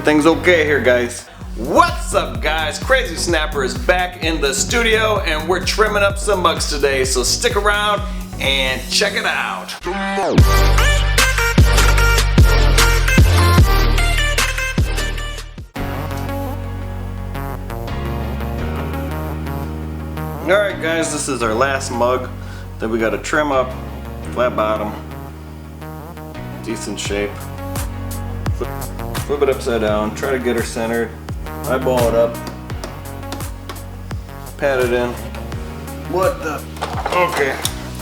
everything's okay here, guys. What's up, guys? Crazy Snapper is back in the studio and we're trimming up some mugs today, so stick around and check it out. Alright guys, this is our last mug that we gotta trim up. Flat bottom, decent shape. Flip it upside down, try to get her centered. Eyeball it up, pat it in. What the? Okay,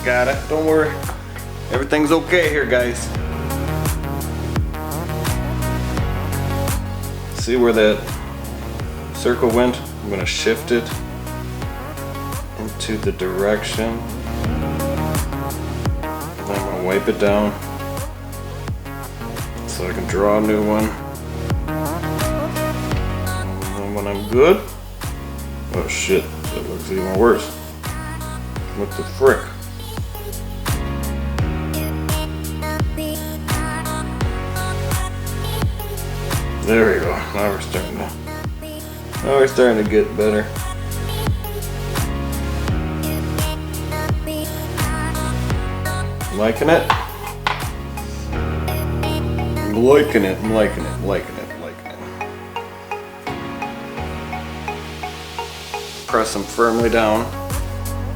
got it. Don't worry, everything's okay here, guys. See where that circle went? I'm gonna shift it into the direction. Then I'm gonna wipe it down so I can draw a new one. And when I'm good, oh shit, that looks even worse. What the frick? There we go. Now we're starting to get better. Liking it? I'm liking it. Press them firmly down.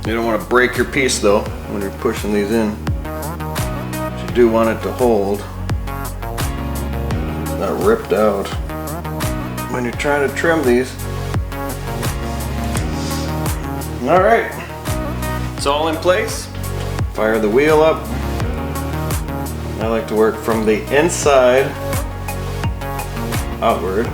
You don't want to break your piece though when you're pushing these in. But you do want it to hold. Not ripped out. When you're trying to trim these. Alright. It's all in place. Fire the wheel up. I like to work from the inside outward.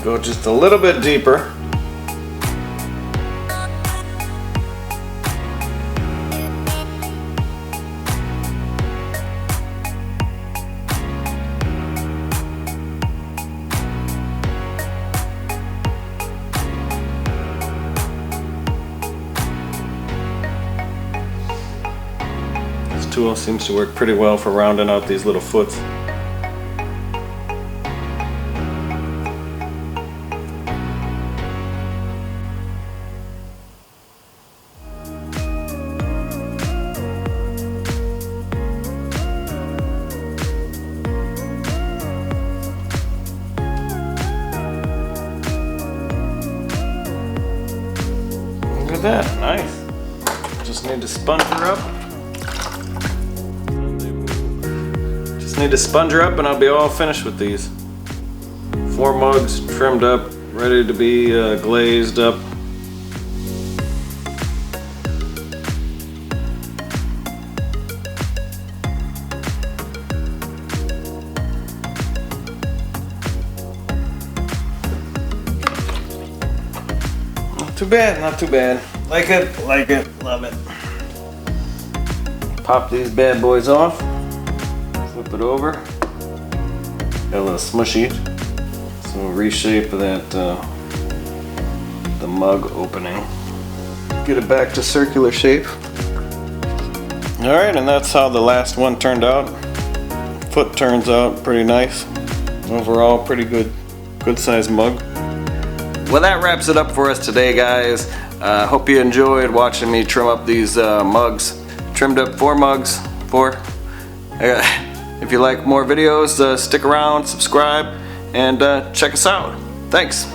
Go just a little bit deeper. This tool seems to work pretty well for rounding out these little foots. Look at that, nice. Just need to sponge her up. Just need to sponge her up and I'll be all finished with these. 4 mugs trimmed up, ready to be glazed up. Not too bad, not too bad. Like it, love it. Pop these bad boys off. Flip it over. Got a little smushy. So we'll reshape that the mug opening. Get it back to circular shape. Alright, and that's how the last one turned out. Foot turns out pretty nice. Overall, pretty good size mug. Well, that wraps it up for us today, guys. Hope you enjoyed watching me trim up these mugs. Trimmed up 4 mugs. 4. If you like more videos, stick around, subscribe, and check us out. Thanks.